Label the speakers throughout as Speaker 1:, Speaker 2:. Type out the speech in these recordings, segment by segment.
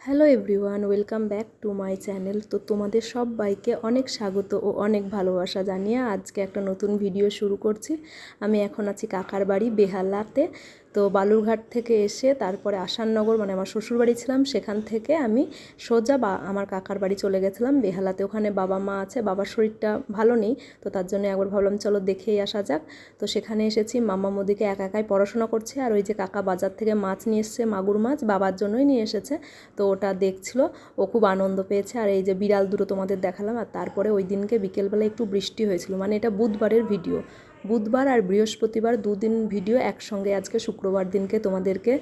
Speaker 1: Hello everyone, welcome back to my channel. তো তোমাদের সবাইকে অনেক স্বাগত ও অনেক ভালোবাসা জানিয়ে আজকে একটা নতুন ভিডিও শুরু করছি। আমি এখন আছি কাকার বাড়ি বেহালাতে। তো বালুরঘাট থেকে এসে তারপরে আসাননগর মানে আমার শ্বশুরবাড়ি ছিলাম, সেখান থেকে আমি সোজা আমার কাকার বাড়ি চলে গেছিলাম বেহালাতে। ওখানে বাবা মা আছে, বাবার শরীরটা ভালো নেই, তো তার জন্য একবার ভাবলাম চলো দেখেই আসা যাক। তো সেখানে এসেছি, মাম্মা মোদিকে একা একাই পড়াশোনা করছে, আর ওই যে কাকা বাজার থেকে মাছ নিয়ে এসছে, মাগুর মাছ বাবার জন্যই নিয়ে এসেছে, তো ওটা দেখছিল, ও খুব আনন্দ পেয়েছে। আর এই যে বিড়াল দুটো তোমাদের দেখালাম। আর তারপরে ওই দিনকে বিকেলবেলা একটু বৃষ্টি হয়েছিল, মানে এটা বুধবারের ভিডিও, বুধবার আর বৃহস্পতিবার দুদিন ভিডিও একসঙ্গে আজকে শুক্রবার দিনকে তোমাদেরকে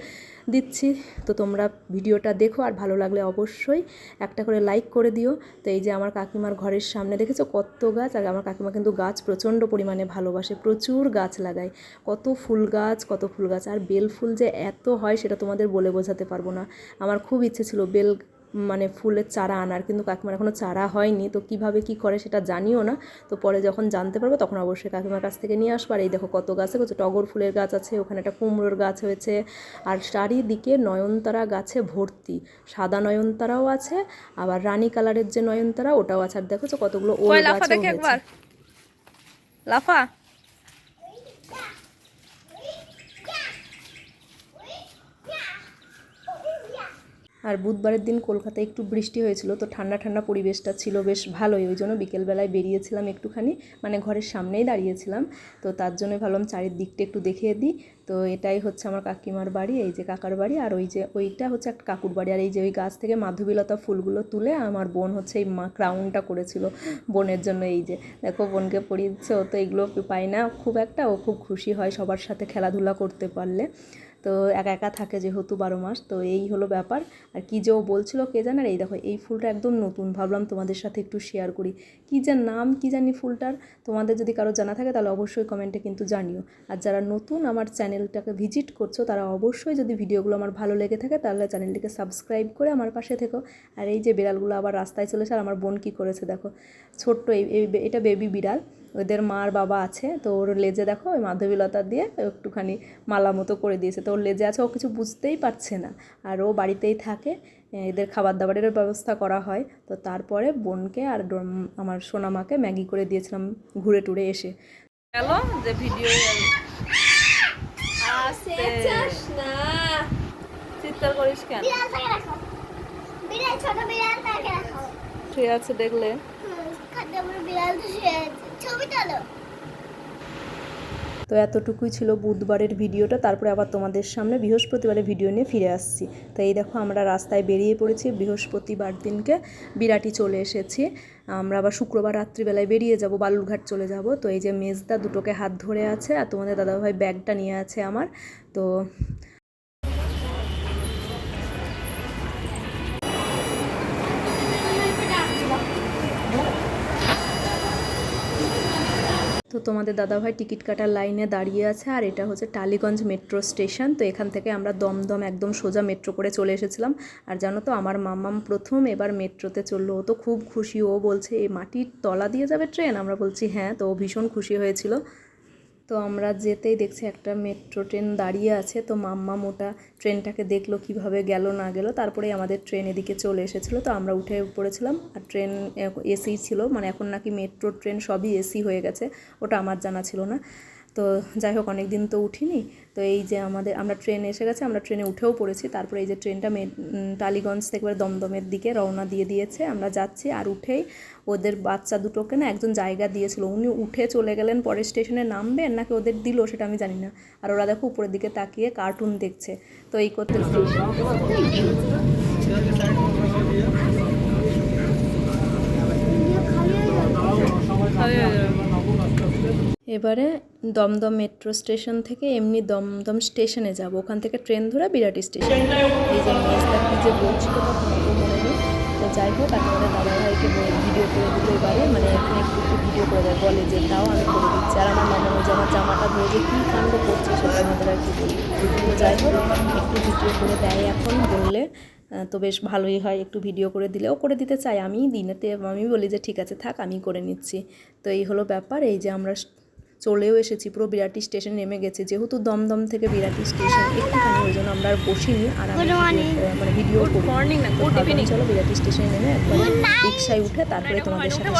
Speaker 1: দিচ্ছি। তো তোমরা ভিডিওটা দেখো, আর ভালো লাগলে অবশ্যই একটা করে লাইক করে দিও। তো এই যে আমার কাকিমার ঘরের সামনে দেখেছো কত গাছ, আর আমার কাকিমা কিন্তু গাছ প্রচণ্ড পরিমাণে ভালোবাসে, প্রচুর গাছ লাগায়, কত ফুল গাছ, আর বেল ফুল যে এত হয় সেটা তোমাদের বলে বোঝাতে পারবো না। আমার খুব ইচ্ছে ছিল বেল মানে ফুলের চারা আনার, কিন্তু কাকিমার এখনও চারা হয়নি, তো কিভাবে কি করে সেটা জানিও না। তো পরে যখন জানতে পারবো তখন অবশ্যই কাকিমার কাছ থেকে নিয়ে আসবো। আর এই দেখো কত গাছ আছে, টগর ফুলের গাছ আছে, ওখানে একটা কুমড়োর গাছ হয়েছে, আর চারিদিকে নয়নতারা গাছে ভর্তি, সাদা নয়নতারাও আছে, আবার রানী কালারের যে নয়নতারা ওটাও আছে। আর দেখো কতগুলো ওল গাছও হয়েছে। লাফা আর বুধবারের দিন কলকাতায় একটু বৃষ্টি হয়েছিল, তো ঠান্ডা ঠান্ডা পরিবেশটা ছিল, বেশ ভালোই। ওই জন্য বিকেলবেলায় বেরিয়েছিলাম একটুখানি, মানে ঘরের সামনেই দাঁড়িয়েছিলাম, তো তার জন্য ভাবলাম চারিদিকটা একটু দেখিয়ে দিই। তো এটাই হচ্ছে আমার কাকিমার বাড়ি, এই যে কাকার বাড়ি, আর ওই যে ওইটা হচ্ছে একটা কাকুর বাড়ি। আর এই যে ওই গাছ থেকে মাধবীলতা ফুলগুলো তুলে আমার বোন হচ্ছে এই ক্রাউনটা করেছিল বোনের জন্য। এই যে দেখো বোনকে পরিয়ে দিচ্ছে, ও তো এগুলো পায় না খুব একটা, ও খুব খুশি হয় সবার সাথে খেলাধুলা করতে পারলে। তো একা একা থাকে যেহেতু 12 মাস, তো এই হলো ব্যাপার। আর কী যে ও বলছিল কে জানে। আর এই দেখো এই ফুলটা একদম নতুন, ভাবলাম তোমাদের সাথে একটু শেয়ার করি। কী যে নাম কি জানি ফুলটার, তোমাদের যদি কারো জানা থাকে তাহলে অবশ্যই কমেন্টে কিন্তু জানিও। আর যারা নতুন আমার চ্যানেলটাকে ভিজিট করছো তারা অবশ্যই, যদি ভিডিওগুলো আমার ভালো লেগে থাকে তাহলে চ্যানেলটিকে সাবস্ক্রাইব করে আমার পাশে থেকো। আর এই যে বিড়ালগুলো আবার রাস্তায় চলেছে, আর আমার বোন কী করেছে দেখো, ছোট্ট এটা বেবি বিড়াল, ওদের মার বাবা আছে, তো ওর লেজে দেখো ওই মাধবীলতা দিয়ে একটুখানি মালা মতো করে দিয়েছে, তো ওর লেজে আছে, ও কিছু বুঝতেই পারছে না। আর ও বাড়িতেই থাকে, এদের খাবার দাবারের ব্যবস্থা করা হয়। তো তারপরে বোনকে আর আমার সোনামাকে ম্যাগি করে দিয়েছিলাম ঘুরে টুরে এসে। গেল যে ভিডিও চিৎকার করিস কেন? ঠিক আছে দেখলে তো এতটুকুই ছিল বুধবারের ভিডিওটা। তারপরে আবার তোমাদের সামনে বৃহস্পতিবারের ভিডিও নিয়ে ফিরে আসছি। তো এই দেখো আমরা রাস্তায় বেরিয়ে পড়েছি, বৃহস্পতিবার দিনকে বিরাটি চলে এসেছি। আমরা আবার শুক্রবার রাত্রিবেলায় বেরিয়ে যাব, বালুরঘাট চলে যাব। তো এই যে মেজদা দুটোকে হাত ধরে আছে, আর তোমাদের দাদাভাই ব্যাগটা নিয়ে আছে আমার। তো তোমাদের দাদাভাই টিকিট কাটার লাইনে দাঁড়িয়ে আছে, আর এটা হচ্ছে টালিগঞ্জ মেট্রো স্টেশন। তো এখান থেকে আমরা দমদম একদম সোজা মেট্রো করে চলে এসেছিলাম। আর জানো তো আমার মাম্মাম প্রথম এবার মেট্রোতে চললো, ও তো খুব খুশি, ও বলছে এই মাটির তলা দিয়ে যাবে ট্রেন, আমরা বলছি হ্যাঁ, তো ও ভীষণ খুশি হয়েছিল। তো আমরা যেতেই দেখছি একটা মেট্রো ট্রেন দাঁড়িয়ে আছে, তো মাম্মা মোটা ট্রেনটাকে দেখলো কিভাবে গেল না গেল, তারপরে আমাদের ট্রেন এদিকে চলে এসেছিলো, তো আমরা উঠে পড়েছিলাম। আর ট্রেন এসি ছিল, মানে এখন নাকি মেট্রো ট্রেন সবই এসি হয়ে গেছে, ওটা আমার জানা ছিল না। তো যাই হোক অনেক দিন তো উঠিনি। তো এই যে আমরা ট্রেনে এসে গেছে, আমরা ট্রেনে উঠেও পড়েছি। তারপরে এই যে ট্রেনটা টালিগঞ্জ থেকে দমদমের দিকে রওনা দিয়ে দিয়েছে, আমরা যাচ্ছি। আর উঠেই ওদের বাচ্চা দুটোকে না একজন জায়গা দিয়েছিল, উনি উঠে চলে গেলেন পরের স্টেশনে নামবেন নাকি ওদের দিল সেটা আমি জানি না। আর ওরা দেখো উপরের দিকে তাকিয়ে কার্টুন দেখছে, তো এই করতে এবারে দমদম মেট্রো স্টেশন থেকে এমনি দমদম স্টেশনে যাব, ওখান থেকে ট্রেন ধরে বিরাটি স্টেশন। এই যে মেজদা কী যে বলছিল তখন তো মনে নেই। তো যাই হোক আর আমাদের দাদাভাইকে ভিডিও করে দিল এবারে, মানে এখানে একটু একটু ভিডিও করে দেয়, বলে যে তাও আমি করে দিচ্ছি। আর আমার মামা যে আমার জামাটা ধরে যে কী কাণ্ড করছে সেটা আমাদের আর কি বলি। তো যাই হোক একটু ভিডিও করে দেয় এখন বললে, তো বেশ ভালোই হয়, একটু ভিডিও করে দিলেও করে দিতে চাই আমি দিনেতে, আমি বলি যে ঠিক আছে থাক আমি করে নিচ্ছি। তো এই হলো ব্যাপার। এই যে আমরা চলেও এসেছি, পুরো বিরাটি স্টেশন নেমে গেছে। যেহেতু দমদম থেকে বিরাটি স্টেশন একটুখানি, ওই জন্য আমরা আর বসিনি, আর মানে ভিডিও করি। চলো বিরাটি স্টেশনে নেমে একবারে রিক্সায় উঠে তারপরে তোমাদের সাথে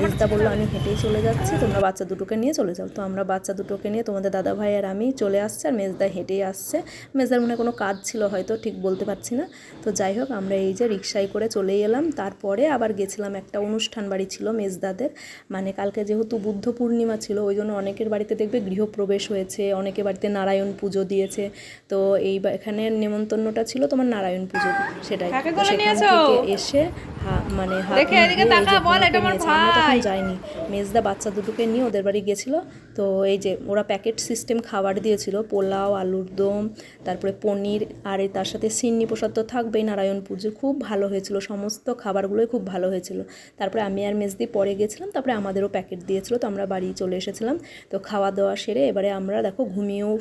Speaker 1: মেজদা বললো আমি হেঁটেই চলে যাচ্ছি, তোমরা বাচ্চা দুটোকে নিয়ে চলে যাও। তো আমরা বাচ্চা দুটোকে নিয়ে তোমাদের দাদা ভাই আর আমি চলে আসছে, আর মেজদা হেঁটেই আসছে। মেজদার মনে কোনো কাজ ছিল হয়তো, ঠিক বলতে পারছি না। তো যাই হোক আমরা এই যে রিক্সায় করে চলেই এলাম। তারপরে আবার গেছিলাম একটা অনুষ্ঠান বাড়ি ছিল মেজদাদের, মানে কালকে যেহেতু বুদ্ধ পূর্ণিমা ছিল ওই জন্য অনেকের বাড়িতে দেখবে গৃহপ্রবেশ হয়েছে, অনেকের বাড়িতে নারায়ণ পুজো দিয়েছে। তো এখানে নেমন্তন্নটা ছিল তোমার নারায়ণ পুজো, সেটাই। সেখান থেকে এসে মানে আমরা তখন যাইনি, মেজদা বাচ্চা দুটোকে নিয়ে ওদের বাড়ি গেছিলো। তো এই যে ওরা প্যাকেট সিস্টেম খাবার দিয়েছিল, পোলাও, আলুর দম, তারপরে পনির, আর তার সাথে সিন্নি প্রসাদ তো থাকবেই। নারায়ণ পুজো খুব ভালো হয়েছিল, সমস্ত খাবারগুলোই খুব ভালো হয়েছিল। তারপরে আমি আর মেজদি পরে গেছিলাম, তারপরে আমাদেরও প্যাকেট দিয়েছিল, তো আমরা বাড়ি চলে এসেছিলাম। তো খাওয়া দাওয়া সেরে এবারে আমরা দেখো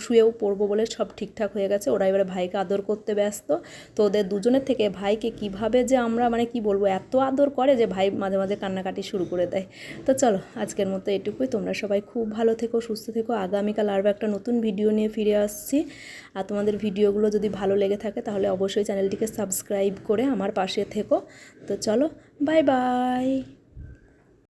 Speaker 1: শুয়েও পড়বো বলে সব ঠিকঠাক হয়ে গেছে। ওরা এবারে ভাইকে আদর করতে ব্যস্ত। তো ওদের দুজনের থেকে ভাইকে কিভাবে যে আমরা মানে কি বলবো, এত আদর করে যে ভাই মাঝে মাঝে কান্নাকাটি শুরু করে দেয়। তো চলো আজকের মতো এটুকুই, তোমরা সবাই খুব ভালো থেকো, সুস্থ থেকো। আগামীকাল আরও একটা নতুন ভিডিও নিয়ে ফিরে আসছি। আর তোমাদের ভিডিওগুলো যদি ভালো লেগে থাকে তাহলে অবশ্যই চ্যানেলটিকে সাবস্ক্রাইব করে আমার পাশে থেকো। তো চলো, বাই বাই।